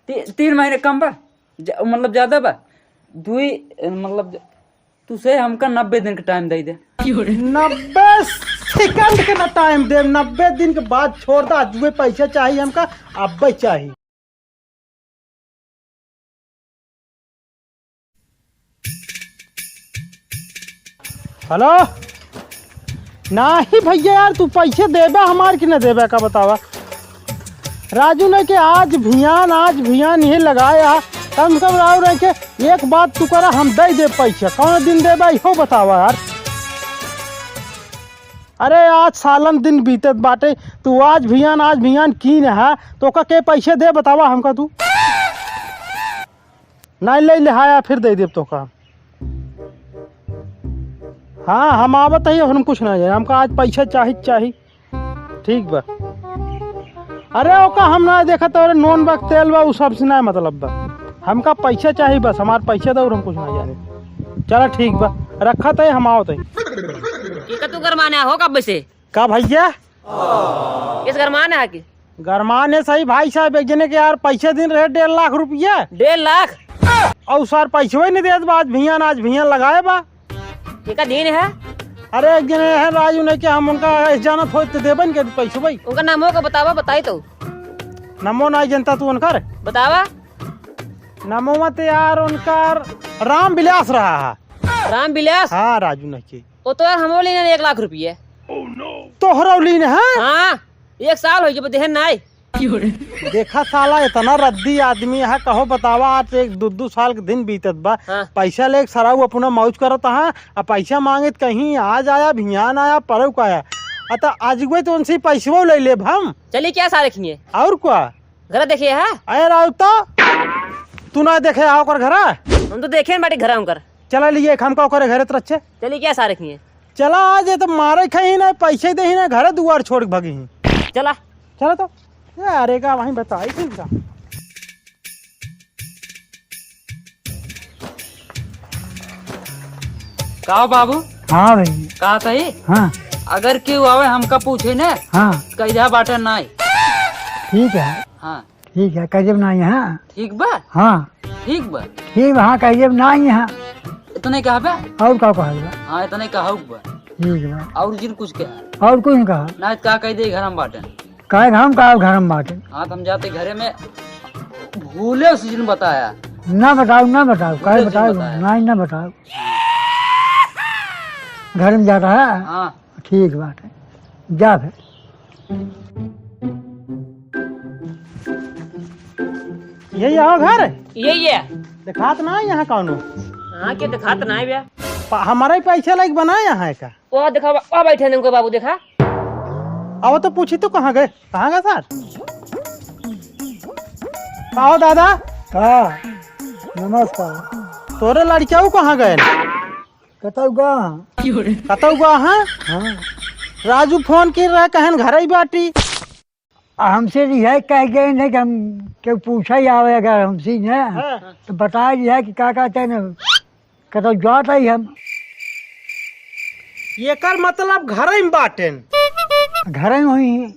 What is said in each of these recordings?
3 महीने कम बा मतलब ज्यादा बा दुई मतलब तू से हमका 90 दिन का टाइम दे दे। 90 सेकंड के ना टाइम दे, 90 दिन के बाद छोड़ दा। जुए पैसे चाहिए हमका, अब चाहिए। हेलो नहीं भैया यार, तू पैसे देबा हमार कि न देबा का बतावा। राजू ने के आज भियान ही लगाया, कम से कम राव रहे के एक बात तू करा, हम दे पैसे। कौन दिन देबा इहो बतावा यार। अरे आज सालन दिन बीतत बाटे, तू आज भियान की है तो का के पैसे दे बतावा हमका। तू नहीं ले लिहाया फिर दे देब तो का। हाँ हम आवत ही, हम कुछ ना जाए, हमका आज पैसा चाहिए। ठीक बा। अरे ओका हम ना देखा तो नॉन बा तेल बा, उ सब से ना मतलब बा। हमका पैसा चाहिए बस, हमार पैसा दो, हम कुछ ना जाने। चलो ठीक बा, रखा तो हम आवत ये तू गरमाना हो कब से का भैया। इस गरमाना है कि गरमाने सही भाई साहब, एक जने के यार पैसे दिन रहे 1.5 लाख रुपया। 1.5 लाख और सर पैसे ही नहीं देत बा। आज भियान लगाए बा। ये का दिन है? अरे एक जने है राजू ने क्या, हम उनका जानत हो तो देबन के पैसे भाई। उनका नाम हो का बतावा, बताई तो नमो नहीं जनता तू उनकर बतावा। नमो मत यार, उनका राम विलास रहा है। राम विलास? हाँ राजू ने की। वो तो यार हमो लेने 1 लाख रुपये। तोहरौली ने है। हाँ 1 साल हो गए देहन नहीं। देखा साला इतना रद्दी आदमी है, कहो बतावा। आज 1-2 साल के दिन बीतत बा। हाँ। पैसा ले सराऊ अपना मौज करत है, और पैसा मांगे कहीं आज आया भियान आया परव का आया। अतः आज गए तो उनसे पैसा ले ले हम। चलिए क्या सारे रखिए और क्या घर देखिए है। अरे राव तो तू ना देखे आओ कर घर। हम तो देखे बाटे घर उनकर। चला लिए हमका ओकर घरे तो रखे। चलिए क्या सारे रखिए। चला आज तो मारे खही ना, पैसे दे ही ना, घर दुआर छोड़ के भगी। चला चलो तो अरे का वहीं बताई थी का। का बाबू। हाँ भाई। का सही। हाँ अगर क्यों आवे हमका पूछे न। हाँ कैजा बाटे नहीं। ठीक है। हाँ ठीक है, कजब ना यहाँ। ठीक बा। हाँ ठीक बा। ठीक वहाँ कजब ना यहाँ। इतने कहा बा। और का कहा। हाँ इतने कहा बा। ठीक है। और जिन कुछ कहा और कुछ कहा ना, का कह दे घर हम बाटे। कहे हम का घर में बाटे। हाँ तो हम जाते घरे में भूले उस दिन बताया। ना बताओ कहे बताओ ना बताओ। घर में जाता है। हाँ ठीक बात है, जा फिर। यही आओ घर। यही है। दिखात ना यहाँ कौनो। हाँ क्या दिखात ना है हमारा ही पैसा लाइक बना यहाँ का। वो देखा वहाँ बैठे उनको बाबू देखा। अब तो पूछी तो कहाँ गए सर। आओ दादा। हाँ नमस्कार। तोरे लड़किया कहाँ गए? कतौगा। हाँ राजू फोन कर रहा कहन घर ही बाटी। हमसे यह कह गए न कि हम क्यों पूछा ही आवे अगर हमसे न तो बता दिया कि क्या कहते न कतो जात ही हम। एकर मतलब घर में बाटेन। घर में हुई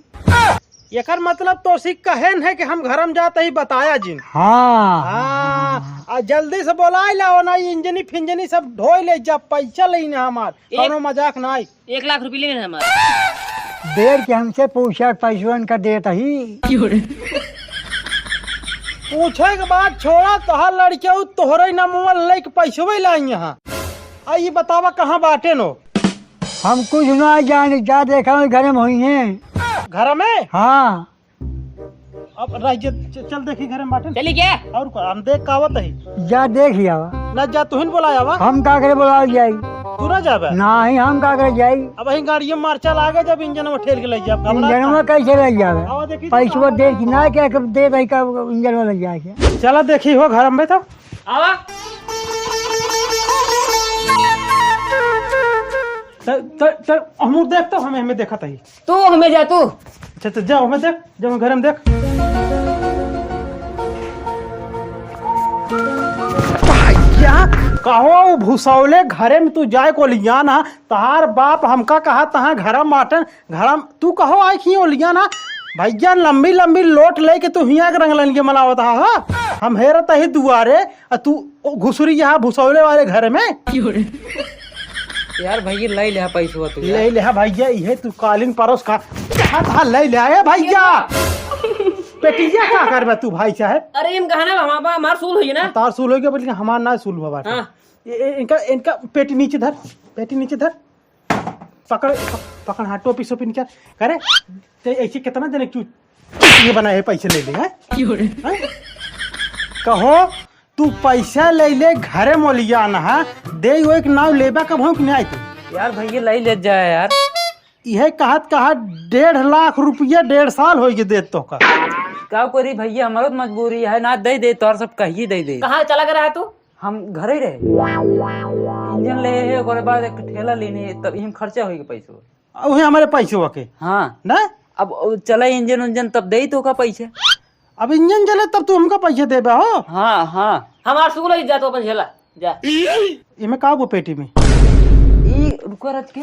एकर मतलब तो सी कहन है कि हम घर में जाते ही बताया जिन। हाँ जल्दी से बोला लाओ ना, इंजनी फिंजनी सब ढोई ले, जब पैसा लेने हमार कोनो मजाक ना। 1 लाख रुपये लेने हमारे। देर के हमसे पूछा पैसवन का देता ही। पूछे के बाद छोड़ा तोहर लड़के तोहरे नमूल लेके पैसे लाई यहाँ। आई बतावा कहाँ बाटे नो। हम कुछ ना जाने, जा देखा घर में हुई है। घर में? हाँ अब चल देखी घर में बाटे। चलिए क्या और हम देख कावत है। जा देख ना, जा तुहिन बोलाया वा। हम का करे बोला जाई। तू ना जाबे? नहीं हम का करे जाई। अब ही गाड़ियों मार्चा लागे, जब इंजन में ठेल के ले जाब। इंजन में कैसे ले जावे? पैसा दे कि ना क्या दे दे का इंजन में ले जाके। चला देखी हो घर में तो। आवा चल हम देख तो हमें देखा था। तू हमें जा तू। अच्छा तो जाओ हमें देख, जब घर में देख। कहो भूसौले घरे में तू जाए को लिया ना, तहार बाप हमका कहा तहा घर माटन घर तू कहो आई खी लिया ना। भैया लंबी लंबी लोट लेके तू हिया के रंग लन के मनावत हा। हम हेरत ही दुआरे तू घुसरी यहाँ भुसौले वाले घर में यार भैया लै ले पैसा तू ले ले भैया ये तू कालीन परोस का कहाँ ले ले आए भैया पेटिया का कर तू भाई साहब अरे हम कहा ना हमार सूल हुई ना तार सूल हो गया बोल हमार ना सूल बाबा हाँ। इनका इनका पेटी नीचे धर पेटी नीचे धर पकड़ पकड़ हाँ टोपी सोपी नीचे करे तो ऐसे कितना देने क्यों ये बनाए पैसे ले ले हैं? कहो तू पैसा ले ले घरे मोलिया ना दे वो एक नाव लेबा कब हो कि नहीं आई तू यार भैया लै ले जाए यार यह कहत कहा 1.5 लाख रुपया 1.5 साल हो गए दे तो का करी भैया हमारो तो मजबूरी है ना दे दे तोर सब कहिए दे दे कहाँ चला कर रहा तू हम घर ही रहे इंजन ले है ओकरे बाद एक ठेला लेने तब हम खर्चा होई के पैसा वही हमारे पैसे होके हाँ ना अब चला इंजन उंजन तब दे तो का पैसे अब इंजन चले तब तू हमको पैसे देबे हो हाँ हाँ हमार सूल हुई जा तो अपन झेला जा इमे का वो पेटी में ई रुको रच के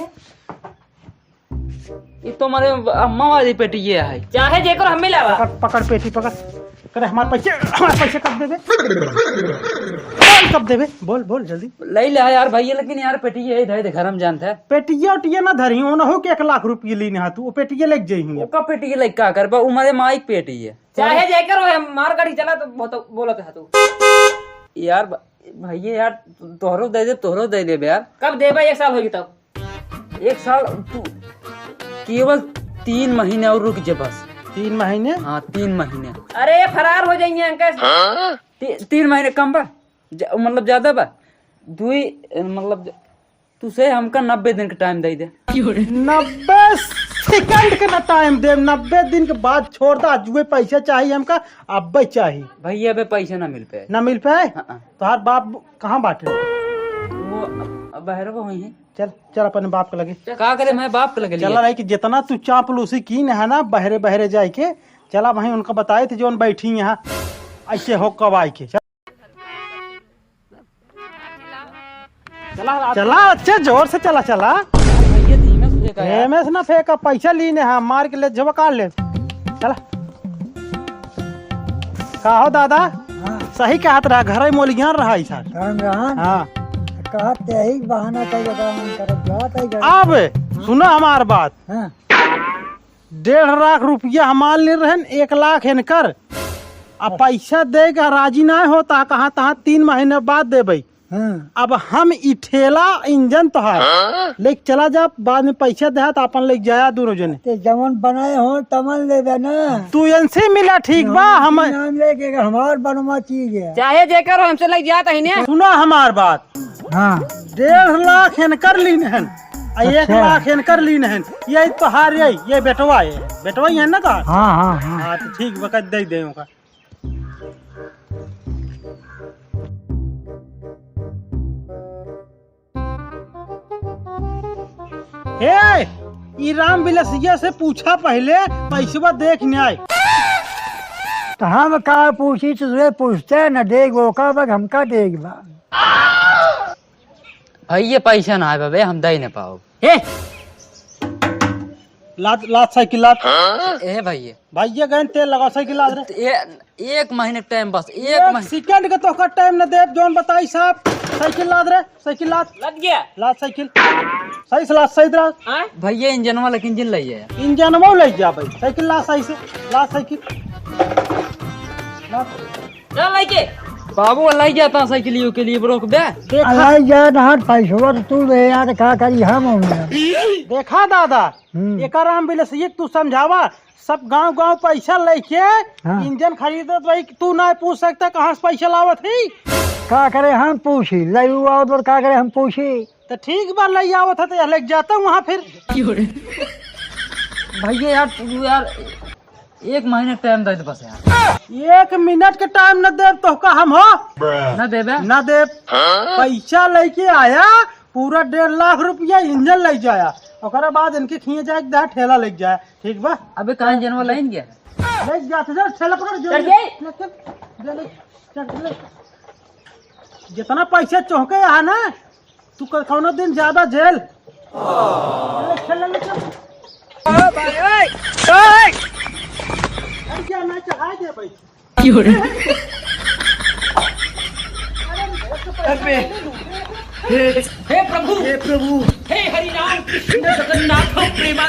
ये तो हमारे अम्मा वाली पेटी ये है चाहे जेकर हमें लावा पकड़ पकड़ पेटी पकड़ करे हमारे पैसे कब देबे कब देबे बोल बोल जल्दी ले ले यार भैया लेकिन यार पेटी ये इधर घर हम जानते हैं पेटिया उटिया ना धरी हो ना हो के 1 लाख रुपये लीने हाथ वो पेटिया लेके जाइए ओका पेटी ले का कर बा उमारे माइक पेटी है चाहे जेकर हो मार गाड़ी चला तो बहुत बोलत है तू यार भैया यार तोहरो दे दे यार कब देबा 1 साल होगी तब 1 साल तू केवल 3 महीने और रुक जा बस 3 महीने हाँ 3 महीने अरे फरार हो जाएंगे अंकल 3 महीने कम बा मतलब ज्यादा बा दुई मतलब तू से हमका 90 दिन का टाइम दे दे 90 सेकंड का ना टाइम दे 90 दिन के बाद छोड़ दा जुए पैसे चाहिए हमका अब चाहिए भैया अबे पैसे ना मिल पाए ना मिल पाए हाँ। तो हर बाप कहाँ बांटे वो बाहर को हुई है चल चल अपने बाप के लगे का करे मैं बाप के लगे चला रही कि जितना तू चापलूसी की है ना बहरे बहरे जाए के चला वहीं उनका बताए थे जो बैठी यहाँ ऐसे हो कब आए के चला अच्छे जोर से चला चला भैया धीमे से का यार। एमएस ना फेंका पैसा लीने हाँ मार के ले जब काट ले चला का हो दादा सही कहत रहा घर मोलियान रहा ऐसा हाँ यही बहाना अब सुनो हमार बात 1.5 लाख रुपया हमार ले रहे 1 लाख इनकर अब पैसा देगा राजी ना होता कहाँ तहाँ 3 महीने बाद देबे अब हम ई ठेला इंजन तो है लेके चला जा बाद में पैसा दे तो अपन लेके जाया दोनों जने ते जमन बनाए हो तमन ले ना तू इनसे मिला ठीक बा हम नाम लेके हमार बनवा चीज है चाहे जेकर हो हमसे लग जाता ही ने सुना हमार बात हाँ 1.5 लाख इनकर लीन है 1 लाख इनकर लीन है ये तो हार ये बेटवा ही है ना तो हाँ हाँ हाँ हाँ तो ठीक वक्त दे दे का हे ई राम बिलसिया से पूछा पहले पैसवा देख नहीं आए तो हम का पूछी तुझे पूछते न देख वो का बग हमका देख बा भैया पैसा ना है बाबे हम दे नहीं पाओ लात लात साइकिल लात ए भैया भैया गए तेल लगा साइकिल लात रे 1 महीने टाइम बस 1 एक महीने सेकंड का तो टाइम न दे जोन बताई साहब साइकिल लात रे साइकिल लात लग गया लात साइकिल सही से लात सही तरह हाँ? भैया इंजन वाला इंजन ले जाए इंजन में ले जा भाई साइकिल लात सही से लात साइकिल लात चल लेके बाबू लाई जाता साइकिल के लिए ब्रोक बे देखा अल्लाह जान हाथ पैसा तो तू ले यार का करी हम देखा दादा एक राम बिलसिया तू समझावा सब गांव गांव पैसा लेके हाँ। इंजन खरीदत भाई तू ना पूछ सकता कहाँ से पैसा लावत है का करे हम पूछी लयू और का करे हम पूछी तो ठीक बार ले आवत है तो लेके जाता हूँ वहाँ फिर भैया यार तू यार 1 महीने टाइम दे दे बस यार 1 मिनट के टाइम न दे तो का हम हो ना देबे न दे पैसा लेके आया पूरा 1.5 लाख रुपया इंजन ले जाया ओकरा बाद इनके खिए जाए दे ठेला लेके जाए ठीक बा अबे कहाँ इंजन वाला लाइन गया लेके जाते जा ठेला पकड़ चल जो जितना पैसा चौके है ना तू कौनो दिन ज्यादा जेल ठेला ले चल क्या मैं चढ़ा दे भाई घर पे। हे प्रभु, हे हरिनाम कृष्ण जगन्नाथ प्रेमा